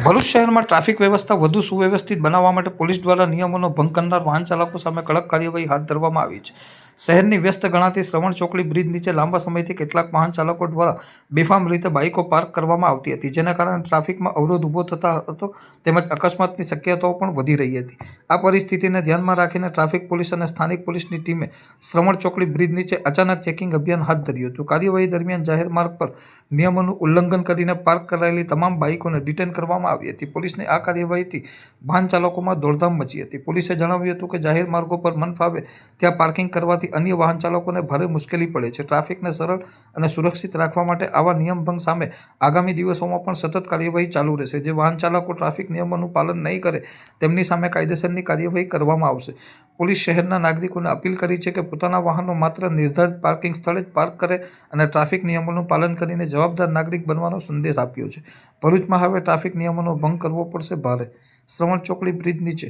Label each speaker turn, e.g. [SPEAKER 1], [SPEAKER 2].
[SPEAKER 1] ભરૂચ શહેરમાં ટ્રાફિક વ્યવસ્થા વધુ સુવ્યવસ્થિત બનાવવા માટે પોલીસ દ્વારા નિયમોનો ભંગ કરનાર વાહન ચાલકો સામે કડક કાર્યવાહી હાથ ધરવામાં આવી છે. શહેરની વ્યસ્ત ગણાતી શ્રવણ ચોકડી બ્રિજ નીચે લાંબા સમયથી કેટલાક વાહન ચાલકો દ્વારા બેફામ રીતે બાઇકો પાર્ક કરવામાં આવતી હતી, જેના કારણે ટ્રાફિકમાં અવરોધ ઊભો થતો હતો તેમજ અકસ્માતની શક્યતાઓ પણ વધી રહી હતી. આ પરિસ્થિતિને ધ્યાનમાં રાખીને ટ્રાફિક પોલીસ અને સ્થાનિક પોલીસની ટીમે શ્રવણ ચોકડી બ્રિજ નીચે અચાનક ચેકિંગ અભિયાન હાથ ધર્યું હતું. કાર્યવાહી દરમિયાન જાહેર માર્ગ પર નિયમોનું ઉલ્લંઘન કરીને પાર્ક કરાયેલી તમામ બાઇકોને ડિટેન કરવામાં આવી હતી. પોલીસની આ કાર્યવાહીથી વાહન ચાલકોમાં દોડધામ મચી હતી. પોલીસે જણાવ્યું હતું કે જાહેર માર્ગો પર મન ફાવે ત્યાં પાર્કિંગ કરવાથી અન્ય વાહન ચાલકોને ભારે મુશ્કેલી પડે છે. ટ્રાફિકને સરળ અને સુરક્ષિત રાખવા માટે આવા નિયમભંગ સામે આગામી દિવસોમાં પણ સતત કાર્યવાહી ચાલુ રહેશે. જે વાહન ચાલકો ટ્રાફિક નિયમોનું પાલન નહીં કરે તેમની સામે કાયદેસરની કાર્યવાહી કરવામાં આવશે. પોલીસ શહેરના નાગરિકોને અપીલ કરી છે કે પોતાના વાહનો માત્ર નિર્ધારિત પાર્કિંગ સ્થળે જ પાર્ક કરે અને ટ્રાફિક નિયમોનું પાલન કરીને જવાબદાર નાગરિક બનવાનો સંદેશ આપ્યો છે. ભરૂચમાં હવે ટ્રાફિક નિયમોનો ભંગ કરવો પડશે ભારે. શ્રવણ ચોકડી બ્રિજ નીચે